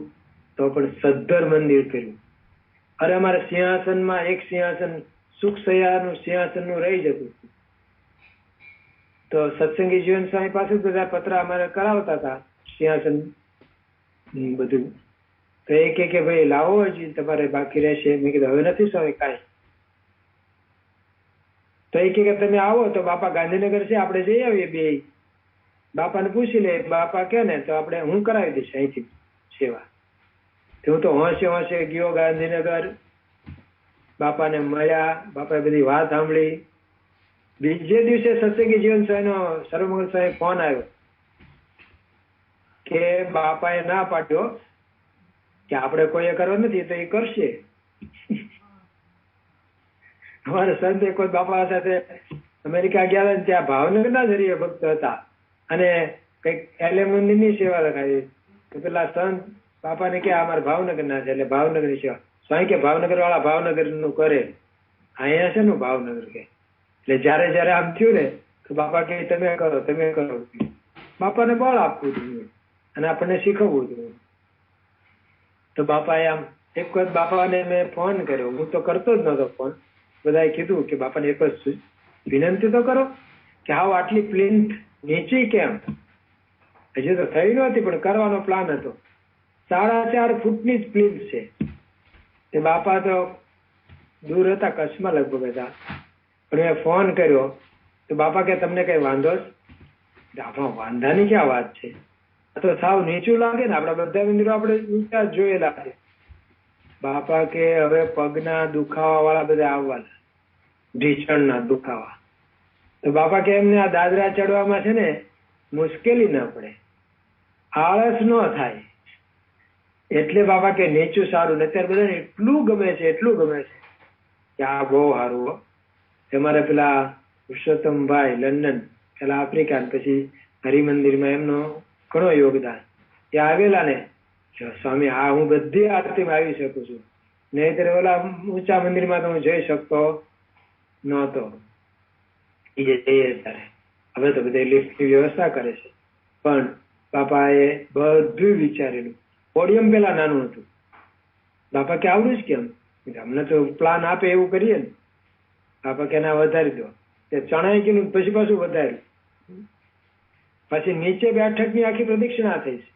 તો પણ સદ્ધર મંદિર કર્યું. અરે અમારે સિંહાસનમાં એક સિંહાસન સુખસયાનું સિંહાસનનું રહી જતું. તો સત્સંગી જીવન સ્વામી પાસે બધા પત્ર અમારે કરાવતા હતા સિંહાસન બધું. તો એ કે ભાઈ લાવો, હજી તમારે બાકી રહેશે. મેં કીધું હવે નથી સ્વામી કાંઈ. તો એ કે તમે આવો તો બાપા ગાંધીનગર છે, આપણે જઈ આવીએ બે. બાપાને પૂછી લે, બાપા કે ને તો આપણે હું કરાવી દઈશ અહીંથી સેવા. તો હું તો હોંશે ગયો ગાંધીનગર, બાપાને મળ્યા, બાપાએ બધી વાત સાંભળી. બીજે દિવસે સત્સંગી જીવન સ્વામીનો સર્વમંગલ સ્વામી ફોન આવ્યો કે બાપાએ ના પાડ્યો કે આપણે કોઈએ કરવો નથી તો એ કરશે. અમારે સંત કોઈ બાપા સાથે અમેરિકા ગયા હતા, ત્યાં ભાવનગરના જ હરિભક્ત હતા અને કઈક એલેમની ની સેવા લખાવી. તો પેલા સંત બાપાને કે અમારે ભાવનગર ના છે, એટલે ભાવનગર ની સેવા. સ્વામી કે ભાવનગર વાળા ભાવનગર નું કરે, અહીંયા છે ને ભાવનગર કે. એટલે જયારે જયારે આમ થયું ને તો બાપા કે તમે કરો, તમે કરો. બાપાને બળ આપવું જોઈએ અને આપણને શીખવવું જોઈએ. તો બાપાએ આમ એક વખત બાપાને મેં ફોન કર્યો, હું તો કરતો જ નતો ફોન. બધાએ કીધું કે બાપાને એક જ વિનંતી તો કરો કે હાવ આટલી પ્લિન્થ નીચી કેમ? હજી તો થઈ નહોતી પણ કરવાનો પ્લાન હતો. 4.5 ફૂટની જ પ્લિન્થ છે. તે બાપા તો દૂર હતા, કચ્છમાં લગભગ હતા. પણ મેં ફોન કર્યો તો બાપા કે તમને કઈ વાંધો છે? આમાં વાંધાની ક્યાં વાત છે? આ તો સાવ નીચું લાગે ને. આપડા બધા મંદિરો આપણે ઊંચા જોયેલા છે. બાપા કે હવે પગના દુખાવા વાળા બધા આવવાના, ઢીચણના દુખાવા. તો બાપા કે એમને આ દાદરા ચડવામાં છે ને મુશ્કેલી ના પડે, આળસ ન થાય. એટલે બાપા કે નીચું સારું. ને અત્યારે બધાને એટલું ગમે છે, એટલું ગમે છે કે આ બહુ સારું. તમારે પેલા પુરુષોત્તમભાઈ લંડન, પેલા આફ્રિકા, પછી હરિમંદિરમાં એમનો ઘણો યોગદાન. એ આવેલા ને સ્વામી હા હું બધી આરતીમાં આવી શકું છું, નહીતર ઓલા ઊંચા મંદિરમાં તો હું જઈ શકતો નહોતો. એ જઈએ ત્યારે હવે તો બધા લિફ્ટની વ્યવસ્થા કરે છે. પણ બાપાએ બધું વિચારેલું. પોડિયમ પેલા નાનું હતું. બાપા કે આવડું જ કેમ? અમને તો પ્લાન આપે એવું કરીએ ને. બાપા કે ના વધારી દો. તે ચણાઈ ગયું પછી પાછું વધાર્યું. પછી નીચે બેઠકની આખી પ્રદક્ષિણા થઈ છે.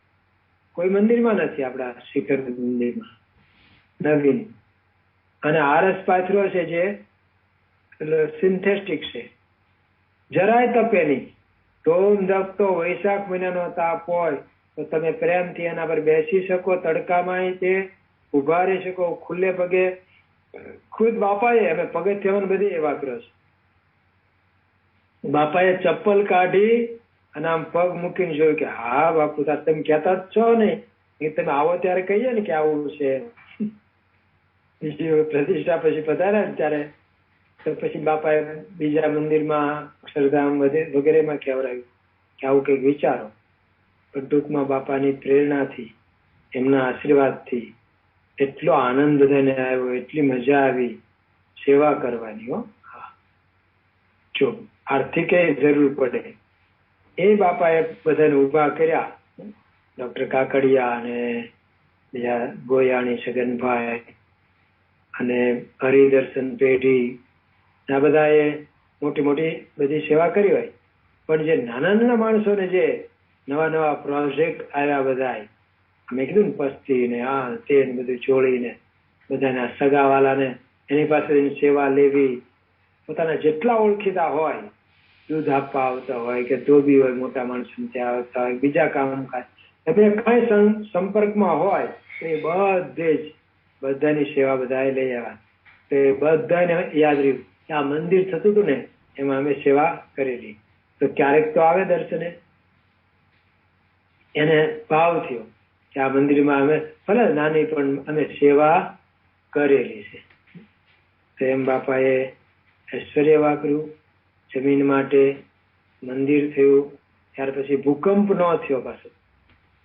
કોઈ મંદિરમાં નથી, આપડા શિખર મંદિરમાં નવીન. અને આરસ પાથરો છે જે સિન્થેટિક છે, જરાય તપે નહીં. ધોમ ધપતો વૈશાખ મહિનાનો તાપ હોય તો તમે પ્રેમથી એના પર બેસી શકો, તડકામાં તે ઉભા રહી શકો ખુલ્લે પગે. ખુદ બાપાએ અમે પગથિયામાં બધી એ વાપર્યો છે. બાપાએ ચપ્પલ કાઢી અને આમ પગ મૂકીને જોયું કે હા બાપુ તમે કહેતા જ છો ને એ તમે આવો ત્યારે કહીએ ને કે આવું છે. પ્રતિષ્ઠા પછી પધાર્યા ત્યારે તો પછી બાપાએ બીજા મંદિરમાં અક્ષરધામ વગેરેમાં કહેવરાયું કે આવું કંઈક વિચારો. પણ ટૂંકમાં બાપાની પ્રેરણાથી, એમના આશીર્વાદથી એટલો આનંદ બધાને આવ્યો, એટલી મજા આવી સેવા કરવાની. હા, જો આર્થિક જરૂર પડે એ બાપાએ બધાને ઉભા કર્યા. ડોક્ટર કાકડિયા અને બીજા ગોયાણી છગનભાઈ અને હરિદર્શન પેઢી, આ બધાએ મોટી મોટી બધી સેવા કરી હોય. પણ જે નાના નાના માણસોને જે નવા નવા પ્રોજેક્ટ આવ્યા બધા, મેં કીધું ને પસ્તી ને આ તે બધું જોડીને બધાને સગાવાલાને એની પાસે સેવા લેવી. પોતાના જેટલા ઓળખીતા હોય, દૂધ આપવા આવતા હોય કે ધોબી હોય, મોટા માણસો ત્યાં આવતા હોય, બીજા કામકાજ તમે કઈ સંપર્કમાં હોય તો એ બધે જ બધાની સેવા બધાએ લઈ આવ્યા. તો એ બધાને યાદ રહ્યું કે આ મંદિર થતું હતું ને એમાં અમે સેવા કરેલી. તો ક્યારેક તો આવે દર્શને, એને ભાવ થયો કે આ મંદિરમાં અમે ભલે નાની પણ અમે સેવા કરેલી છે. તો એમ બાપાએ ઐશ્વર્ય વાપર્યું. જમીન માટે મંદિર થયું. ત્યાર પછી ભૂકંપ ન થયો પાછો.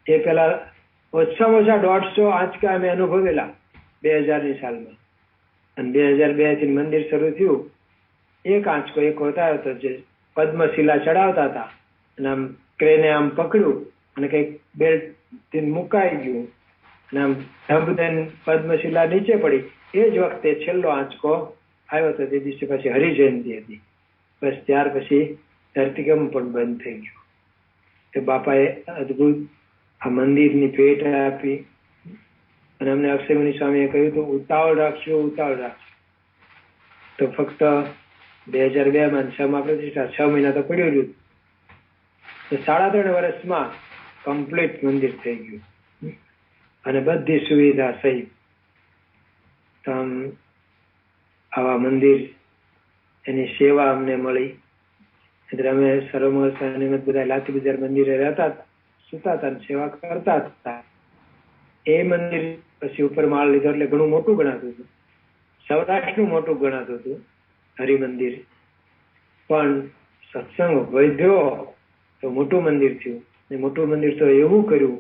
એ પેલા ઓછામાં ઓછા 150 આંચકા અમે અનુભવેલા 2000ની સાલમાં. અને 2002 થી મંદિર શરૂ થયું. એક આંચકો એક હોતા હતો જે પદ્મશિલા ચડાવતા હતા અને આમ ક્રેને આમ પકડ્યું અને કઈક બેલ્ટ થી મુકાઈ ગયું અને આમ ધબ દઈને પદ્મશિલા નીચે પડી. એ જ વખતે છેલ્લો આંચકો આવ્યો હતો. તે દિવસે પછી હરિજયંતિ હતી. બસ ત્યાર પછી ધરતીકંપ પણ બંધ થઈ ગયો. તો બાપાએ અદભુત આ મંદિરની ભેટ આપી. અને અમને અક્ષયમુનિ સ્વામીએ કહ્યું હતું ઉતાવળ રાખશો, ઉતાવળ રાખશો. તો ફક્ત 2002માં 6માં પ્રતિષ્ઠા, 6 મહિના તો પડ્યું રહ્યું. તો 3.5 વર્ષમાં કમ્પ્લીટ મંદિર થઈ ગયું અને બધી સુવિધા સહિત. આવા મંદિર એની સેવા અમને મળી. એટલે અમે સરોમર બધા લાઠી બજાર મંદિરે રહેતા હતા, સુતા હતા, સેવા કરતા હતા. એ મંદિર પછી ઉપર માળ લીધો એટલે ઘણું મોટું ગણાતું હતું. સૌરાષ્ટ્રનું મોટું ગણાતું હતું હરિમંદિર. પણ સત્સંગ વધ્યો તો મોટું મંદિર થયું. મોટું મંદિર તો એવું કર્યું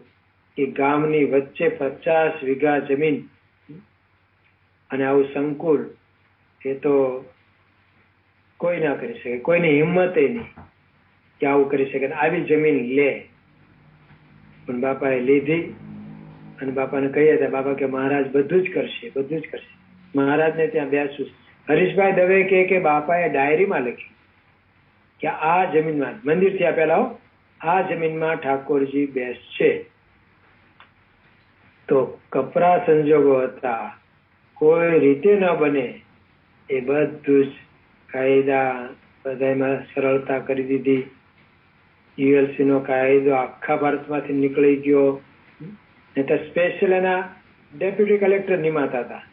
કે ગામની વચ્ચે 50 વીઘા જમીન અને આવું સંકુલ એ તો કોઈ ના કરી શકે, કોઈની હિંમત નહીં કે આવું કરી શકે. આવી જમીન લે, પણ બાપાએ લીધી. અને બાપાને કહીએ હતા, બાપા કે મહારાજ બધું જ કરશે, બધું જ કરશે. મહારાજને ત્યાં બેસું. હરીશભાઈ દવે કે બાપાએ ડાયરીમાં લખ્યું કે આ જમીનમાં, મંદિર થયા પહેલા આ જમીનમાં ઠાકોરજી બેસશે. તો કપરા સંજોગો હતા, કોઈ રીતે ન બને એ બધું જ કાયદા બધામાં સરળતા કરી દીધી. યુએલસી નો કાયદો આખા ભારતમાંથી નીકળી ગયો. નહીં તો સ્પેશિયલ એના ડેપ્યુટી કલેક્ટર નિમાતા હતા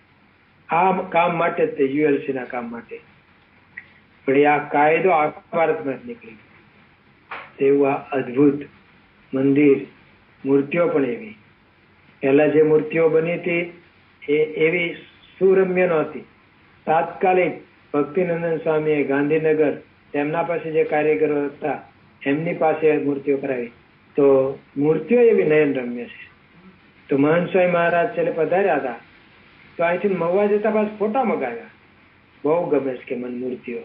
આ કામ માટે જ, તે યુએલસી ના કામ માટે. પણ આ કાયદો આખા ભારતમાં જ નીકળી ગયો. તેવું આ અદભુત મંદિર, મૂર્તિઓ પણ એવી. પહેલા જે મૂર્તિઓ બની હતી એ એવી સુરમ્ય નહોતી. તાત્કાલિક ભક્તિનંદન સ્વામીએ ગાંધીનગર તેમના પાસે જે કારીગરો હતા એમની પાસે મૂર્તિઓ કરાવી. તો મૂર્તિઓ એવી નયનરમ્ય છે. તો મહંત સ્વામી મહારાજ છેલ્લે પધાર્યા હતા તો અહીંથી મહુવા જતા પાછા ફોટા મગાવ્યા. બહુ ગમે છે કે મને મૂર્તિઓ.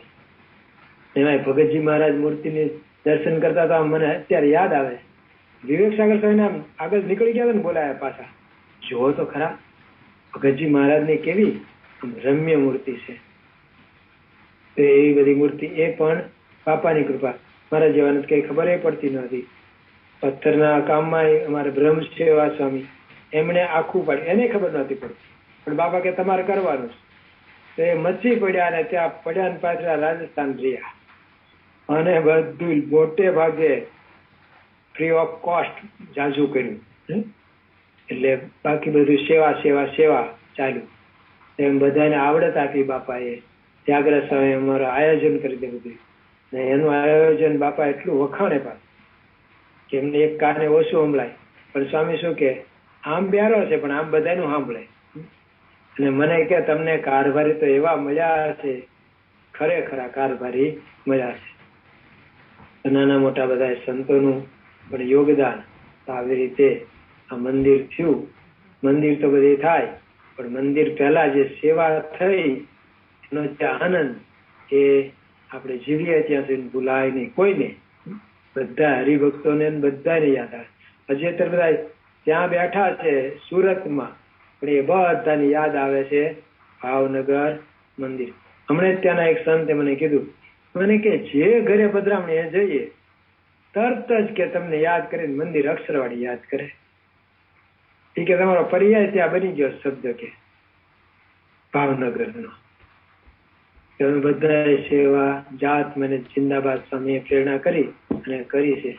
એમાં ભગતજી મહારાજ મૂર્તિની દર્શન કરતા હતા. મને અત્યારે યાદ આવે, વિવેક સાગર સ્વામી આગળ નીકળી ગયા ને બોલાયા પાછા, જુઓ તો ખરા ભગતજી મહારાજની કેવી રમ્ય મૂર્તિ છે. તો એવી બધી મૂર્તિ, એ પણ બાપાની કૃપા. મારા જેવાને કઈ ખબર પડતી નહોતી. પથ્થરના કામમાં અમારે બ્રહ્મ સેવા સ્વામી એમણે આખું પાડ્યું, એને ખબર નહોતી પડતી, પણ બાપા કે તમારે કરવાનું છે. તો એ મચી પડ્યા અને ત્યાં પડ્યા ને પાછળ રાજસ્થાન રહ્યા અને બધું મોટે ભાગે ફ્રી ઓફ કોસ્ટ જાજુ કર્યું. એટલે બાકી બધું સેવા સેવા સેવા ચાલ્યું. એમ બધાને આવડત આપી બાપાએ. ત્યાગરાજ સ્વામી અમારું આયોજન કરી દે બધું, ને એનું આયોજન બાપા એટલું વખાણે પાછું કે એમને એક કારણે ઓછું સંભળાય, પણ સ્વામી શું કે આમ બ્યારો છે પણ આમ બધાનું સાંભળે. અને મને કે તમને કારભારી તો એવા મળ્યા છે, ખરેખર કારભારી મળ્યા છે. નાના મોટા બધા સંતોનું પણ યોગદાન. આવી રીતે આ મંદિર થયું. મંદિર તો બધી થાય, પણ મંદિર પહેલા જે સેવા થઈ એનો જે આનંદ એ આપણે જીવીએ ત્યાં સુધી ભૂલાય નહીં કોઈને. બધા હરિભક્તોને બધાને યાદ આવે. હજી અત્યારે બધા ત્યાં બેઠા છે સુરતમાં, પણ એ બધાની યાદ આવે છે ભાવનગર મંદિર. હમણાં ત્યાંના એક સંતે મને કીધું, મને કે જે ઘરે પધરામણી જઈએ તરત જ કે તમને યાદ કરીને મંદિર અક્ષરવાડી યાદ કરે. એ કે તમારો પર્યાય ત્યાં બની ગયો શબ્દ કે ભાવનગરનો. બધા સેવા જાત મને જિંદાબાદ સ્વામીએ પ્રેરણા કરી અને કરી છે.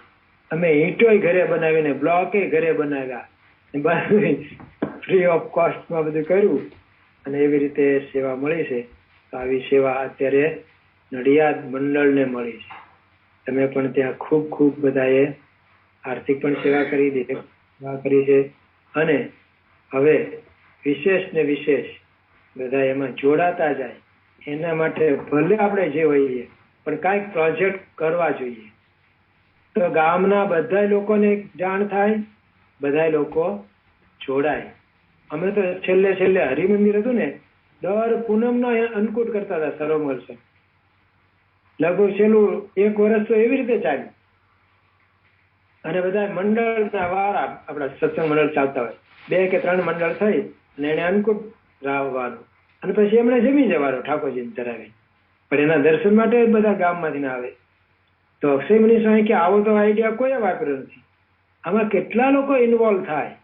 અમે ઈંટોય ઘરે બનાવીને બ્લોકે ઘરે બનાવ્યા, બધું ફ્રી ઓફ કોસ્ટમાં બધું કર્યું અને એવી રીતે સેવા મળી છે. તો આવી સેવા અત્યારે નડિયાદ મંડળને મળી છે. તમે પણ ત્યાં ખૂબ ખૂબ બધાએ આર્થિક પણ સેવા કરી દીધી, સેવા કરી છે. અને હવે વિશેષ ને વિશેષ બધા એમાં જોડાતા જાય. એના માટે ભલે આપણે જે હોઈએ પણ કાંઈક પ્રોજેક્ટ કરવા જોઈએ, તો ગામના બધા લોકોને જાણ થાય, બધા લોકો જોડાય. અમે તો છેલ્લે હરિમંદિર હતું ને, દર પૂનમનો અન્નકૂટ કરતા હતા સરોવર છે. લગભગ છેલ્લું 1 વર્ષ તો એવી રીતે ચાલ્યું. અને બધા મંડળના વાળા, આપણા સત્સંગ મંડળ ચાલતા હોય, 2 કે 3 મંડળ થઈ અને એને અન્નકૂટ રાવવાનું અને પછી એમણે જમી જવાનું ઠાકોરજીને ધરાવી. પણ એના દર્શન માટે બધા ગામમાંથી ના આવે. તો અક્ષયમુનિ સ્વામી કે આવો તો આઈડિયા કોઈ વાપર્યો નથી. આમાં કેટલા લોકો ઇન્વોલ્વ થાય.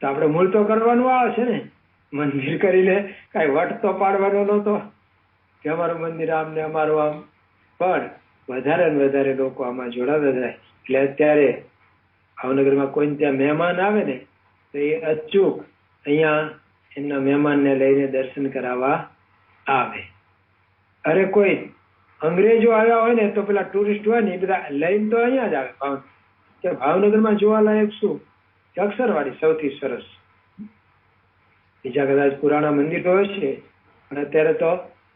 તો આપણે મૂળ તો કરવાનું આવે છે ને, મંદિર કરીને કઈ વટ તો પાડવાનો નહોતો કે અમારું મંદિર આમ ને અમારું આમ. પણ વધારે ને વધારે લોકો આમાં જોડાતા જાય. એટલે અત્યારે ભાવનગરમાં કોઈ ત્યાં મહેમાન આવે ને તો એ અચૂક અહીંયા એમના મહેમાનને લઈને દર્શન કરાવવા આવે. અરે કોઈ અંગ્રેજો આવ્યા હોય ને તો પેલા ટુરિસ્ટ હોય ને એ બધા લઈને તો અહીંયા જ આવે. ભાવનગરમાં જોવાલાયક શું? અક્ષરવાડી સૌથી સરસ. બીજા કદાચ પુરાણા મંદિરો હોય છે, પણ અત્યારે તો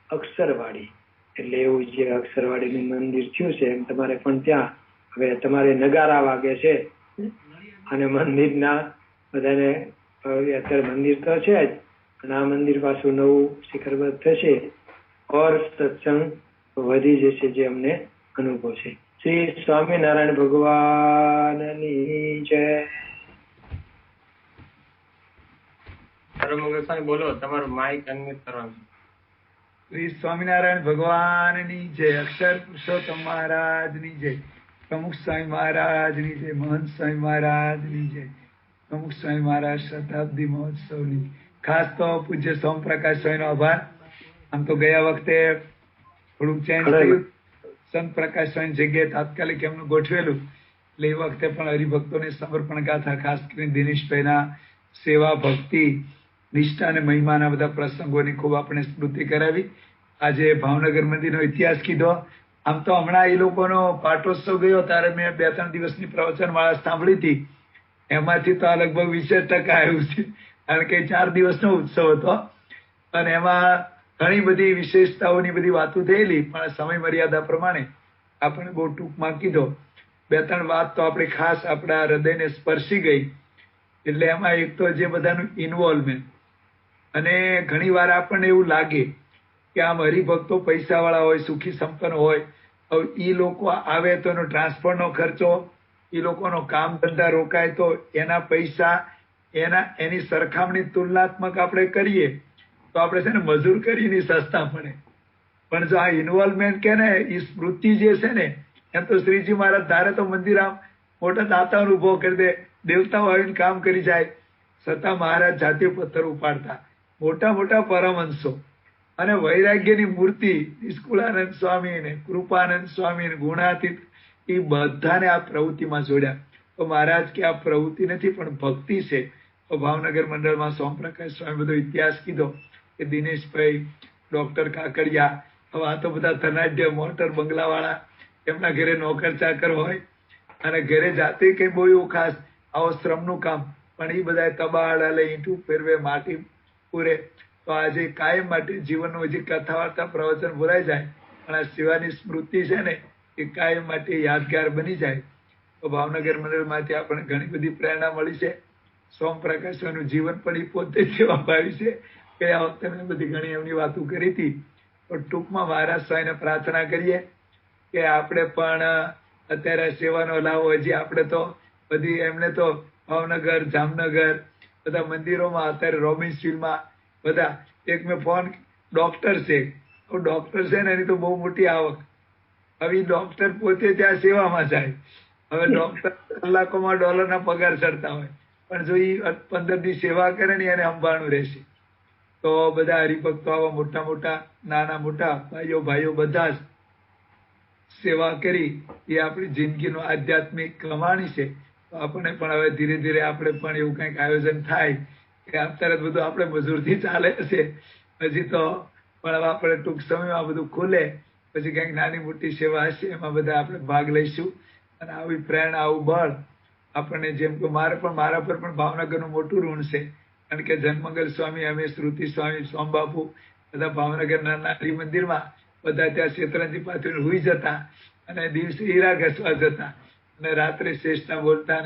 અક્ષરવાડી. એટલે એવું જે અક્ષરવાડીનું મંદિર થયું છે એમ તમારે પણ ત્યાં હવે તમારે નગારા વાગે છે અને મંદિરના બધાને અત્યારે મંદિર તો છે જ અને આ મંદિર પાછું નવું શિખરબદ્ધ થશે ઓર સત્સંગ વધી જશે જે અમને અનુભવ છે. શ્રી સ્વામિનારાયણ ભગવાનની જય. બોલો, તમારું માઇક અનમ્યુટ કરવાનું. શ્રી સ્વામિનારાયણ ભગવાનની જય. અક્ષર પુરુષોત્તમ મહારાજની જય. પ્રમુખ સ્વામી મહારાજની જય. મહંત સ્વામી મહારાજની જય. પ્રમુખ સ્વામી મહારાજ શતાબ્દી મહોત્સવની. ખાસ તો પૂજ્ય સોમપ્રકાશ સ્વામીનો આભાર. આમ તો ગયા વખતે થોડુંક ચેન્જ થયું, સંત પ્રકાશ સ્વામી જગ્યાએ તાત્કાલિક એમનું ગોઠવેલું, એટલે એ વખતે પણ હરિભક્તોને સમર્પણ ગાથા ખાસ કરીને દિનેશભાઈના સેવા, ભક્તિ, નિષ્ઠા અને મહિમાના બધા પ્રસંગોની ખૂબ આપણે સ્મૃતિ કરાવી. આજે ભાવનગર મંદિરનો ઇતિહાસ કીધો. આમ તો હમણાં એ લોકોનો પાટોત્સવ ગયો ત્યારે મેં 2-3 દિવસની પ્રવચનમાળા સાંભળી હતી. એમાંથી તો આ લગભગ 20% આવ્યું છે, કારણ કે 4 દિવસનો ઉત્સવ હતો અને એમાં ઘણી બધી વિશેષતાઓની બધી વાતો થયેલી, પણ સમય મર્યાદા પ્રમાણે આપણે બહુ ટૂંકમાં કીધો. 2-3 વાત તો આપણે ખાસ આપણા હૃદયને સ્પર્શી ગઈ. એટલે એમાં એક તો જે બધાનું ઇન્વોલ્વમેન્ટ, અને ઘણી વાર આપણને એવું લાગે કે આમ હરિભક્તો પૈસાવાળા હોય, સુખી સંપન્ન હોય, હવે એ લોકો આવે તો એનો ટ્રાન્સફરનો ખર્ચો, એ લોકોનો કામ ધંધા રોકાય તો એના પૈસા, એની સરખામણી તુલનાત્મક આપણે કરીએ તો આપણે છે ને મજૂર કરીને સસ્તા પડે. પણ જો આ ઇન્વોલ્વમેન્ટ કે ને એ સ્મૃતિ જે છે ને, એમ તો શ્રીજી મહારાજ ધારે તો મંદિર આમ મોટા દાતાઓનો ઉભો કરી દે, દેવતાઓ આવીને કામ કરી જાય, છતાં મહારાજ જાતે પથ્થર ઉપાડતા. મોટા મોટા પરમહંસો અને વૈરાગ્યની મૂર્તિ નિષ્કુળાનંદ સ્વામી ને કૃપાનંદ સ્વામી ને ગુણાતીત, એ બધાને આ પ્રવૃત્તિમાં જોડ્યા. તો મહારાજ કે આ પ્રવૃત્તિ નથી પણ ભક્તિ છે. તો ભાવનગર મંડળમાં સોમપ્રકાશ સ્વામી બધો ઇતિહાસ કીધો કે દિનેશભાઈ, ડોક્ટર કાકડિયા, હવે આ તો બધા ધનાઢ્ય મોટર બંગલાવાળા, એમના ઘરે નોકર ચાકર હોય અને ઘરે જાતે કઈ બહુ એવું ખાસ આવો શ્રમનું કામ, પણ એ બધા તબાડા લઈ ઈંટું ફેરવે, માટી પૂરે. તો આજે કાયમ માટે જીવનનું હજી કથા વાર્તા પ્રવચન ભૂલાઈ જાય, પણ આ શિવાની સ્મૃતિ છે ને એ કાયમ માટે યાદગાર બની જાય. તો ભાવનગર મંડળમાંથી આપણને ઘણી બધી પ્રેરણા મળી છે. સોમપ્રકાશનું જીવન પણ એ પોતે સેવા ભાવી છે. ગયા વખતે મેં બધી ઘણી એમની વાતો કરી હતી. તો ટૂંકમાં મહારાજ સ્વામીને પ્રાર્થના કરીએ કે આપણે પણ અત્યારે સેવાનો લાવો. હજી આપણે તો બધી એમને તો ભાવનગર, જામનગર બધા મંદિરોમાં, અત્યારે રોબિન્સવિલમાં બધા, એક મેં ફોન, ડોક્ટર છે, ડોક્ટર છે ને એની તો બહુ મોટી આવક. હવે ડોક્ટર પોતે ત્યાં સેવામાં જાય. હવે ડોક્ટર કલાકોમાં $ના પગાર ચડતા હોય, પણ જો એ 15 દી સેવા કરે ને એને અંબાણું રહેશે. તો બધા હરિભક્તો આવા મોટા મોટા, નાના મોટા ભાઈઓ બધા જ સેવા કરી એ આપણી જિંદગીનો આધ્યાત્મિક કમાણી છે. તો આપણે પણ હવે ધીરે ધીરે આપણે પણ એવું કંઈક આયોજન થાય કે અત્યારે બધું આપણે મજૂરથી ચાલે છે હજી તો, પણ હવે આપણે ટૂંક સમયમાં બધું ખુલે પછી કંઈક નાની મોટી સેવા હશે એમાં બધા આપણે ભાગ લઈશું. અને આવી પ્રેરણા, આવું બળ આપણને, જેમ કે મારા પર પણ ભાવનગરનું મોટું ઋણ છે, કારણ કે જન્મંગલ સ્વામી, અમે શ્રુતિ સ્વામી, સોમબાપુ બધા ભાવનગરના નારી મંદિરમાં બધા ત્યાં શેતરંજી પાથરીને હુઈ જતા અને દિવસે હીરા ઘસવા જતા અને રાત્રે શ્રેષ્ઠા બોલતા.